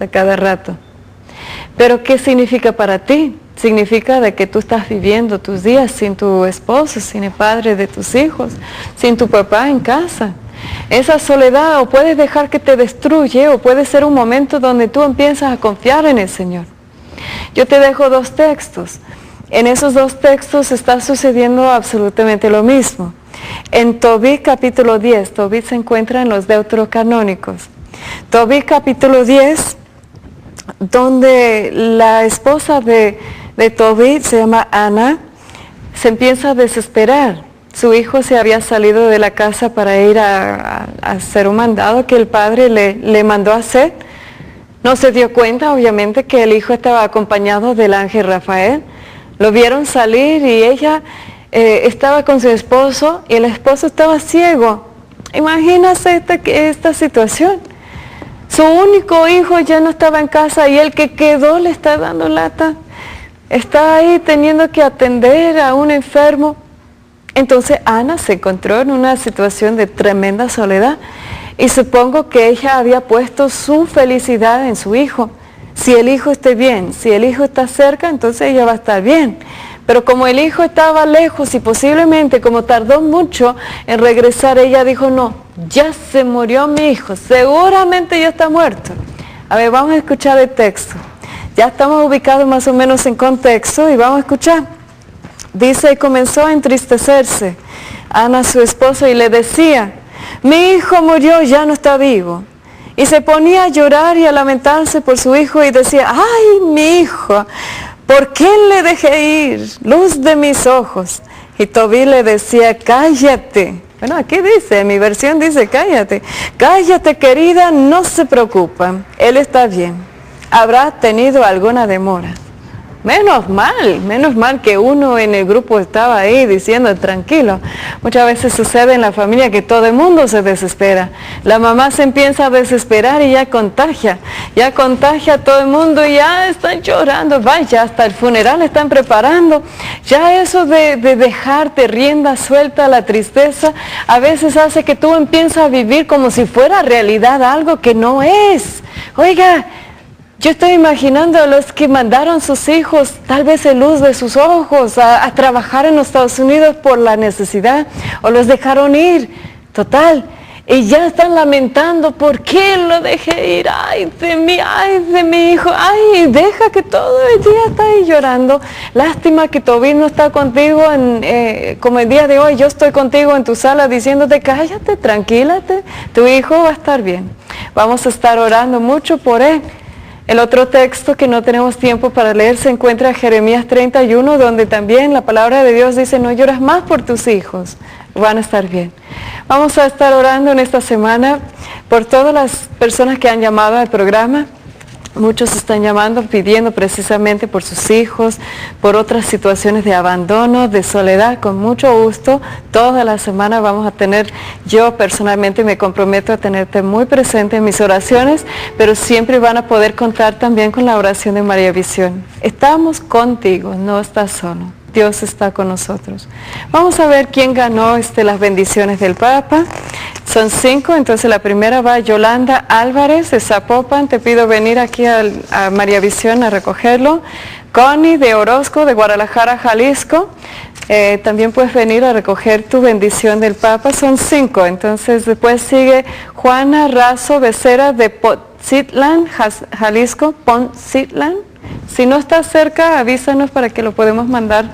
a cada rato. Pero ¿qué significa para ti? Significa de que tú estás viviendo tus días sin tu esposo, sin el padre de tus hijos, sin tu papá en casa. Esa soledad o puedes dejar que te destruye o puede ser un momento donde tú empiezas a confiar en el Señor. Yo te dejo 2 textos. En esos 2 textos está sucediendo absolutamente lo mismo. En Tobit capítulo 10, Tobit se encuentra en los deuterocanónicos. Tobit capítulo 10, donde la esposa de Tobit, se llama Ana, se empieza a desesperar. Su hijo se había salido de la casa para ir a hacer un mandado que el padre le mandó a hacer. No se dio cuenta, obviamente, que el hijo estaba acompañado del ángel Rafael. Lo vieron salir y ella estaba con su esposo y el esposo estaba ciego. Imagínate esta situación. Su único hijo ya no estaba en casa y el que quedó le está dando lata. Está ahí teniendo que atender a un enfermo. Entonces Ana se encontró en una situación de tremenda soledad y supongo que ella había puesto su felicidad en su hijo. Si el hijo esté bien, si el hijo está cerca, entonces ella va a estar bien. Pero como el hijo estaba lejos y posiblemente como tardó mucho en regresar, ella dijo, no, ya se murió mi hijo, seguramente ya está muerto. A ver, vamos a escuchar el texto. Ya estamos ubicados más o menos en contexto y vamos a escuchar. Dice, comenzó a entristecerse Ana, su esposa, y le decía, mi hijo murió, ya no está vivo. Y se ponía a llorar y a lamentarse por su hijo y decía, ay, mi hijo, ¿por qué le dejé ir? Luz de mis ojos. Y Tobit le decía, cállate. Bueno, aquí dice, en mi versión dice, cállate. Cállate, querida, no se preocupa, él está bien. Habrá tenido alguna demora. Menos mal que uno en el grupo estaba ahí diciendo tranquilo. Muchas veces sucede en la familia que todo el mundo se desespera. La mamá se empieza a desesperar y ya contagia a todo el mundo y ya están llorando. Vaya, hasta el funeral están preparando. Ya eso de dejarte rienda suelta a la tristeza a veces hace que tú empieces a vivir como si fuera realidad algo que no es. Oiga, yo estoy imaginando a los que mandaron sus hijos, tal vez en luz de sus ojos, a trabajar en los Estados Unidos por la necesidad, o los dejaron ir, total, y ya están lamentando, ¿por qué lo dejé ir? Ay de mi hijo, ay, deja que todo el día está ahí llorando. Lástima que Tobit no está contigo, como el día de hoy, yo estoy contigo en tu sala diciéndote, cállate, tranquilate, tu hijo va a estar bien. Vamos a estar orando mucho por él. El otro texto que no tenemos tiempo para leer se encuentra en Jeremías 31, donde también la palabra de Dios dice, no lloras más por tus hijos, van a estar bien. Vamos a estar orando en esta semana por todas las personas que han llamado al programa. Muchos están llamando, pidiendo precisamente por sus hijos, por otras situaciones de abandono, de soledad. Con mucho gusto, toda la semana vamos a tener, yo personalmente me comprometo a tenerte muy presente en mis oraciones, pero siempre van a poder contar también con la oración de María Visión. Estamos contigo, no estás solo. Dios está con nosotros. Vamos a ver quién ganó las bendiciones del Papa. Son 5, entonces la primera va a Yolanda Álvarez de Zapopan. Te pido venir aquí a María Visión a recogerlo. Connie de Orozco, de Guadalajara, Jalisco. También puedes venir a recoger tu bendición del Papa. Son 5, entonces después sigue Juana Razo Becerra de Poncitlán, Jalisco, Poncitlán. Si no estás cerca, avísanos para que lo podemos mandar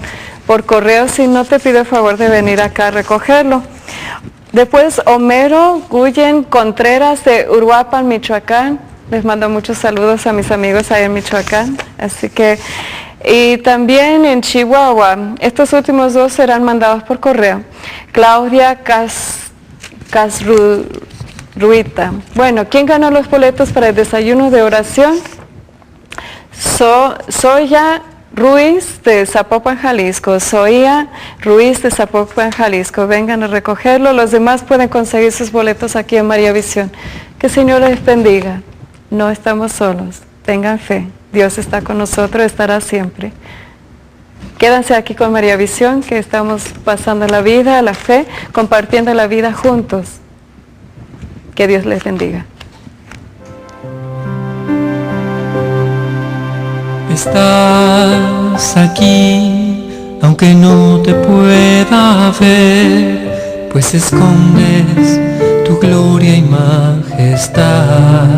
por correo. Si no, te pido el favor de venir acá a recogerlo. Después, Homero Guyen Contreras de Uruapan, Michoacán. Les mando muchos saludos a mis amigos ahí en Michoacán. Así que, y también en Chihuahua. Estos últimos 2 serán mandados por correo. Claudia Casruita. Bueno, ¿quién ganó los boletos para el desayuno de oración? Soya Ruiz de Zapopan, Jalisco. Soya Ruiz de Zapopan, Jalisco. Vengan a recogerlo. Los demás pueden conseguir sus boletos aquí en María Visión. Que el Señor les bendiga. No estamos solos. Tengan fe. Dios está con nosotros, estará siempre. Quédense aquí con María Visión, que estamos pasando la vida, la fe, compartiendo la vida juntos. Que Dios les bendiga. estás aquí, aunque no te pueda ver, pues escondes tu gloria y majestad.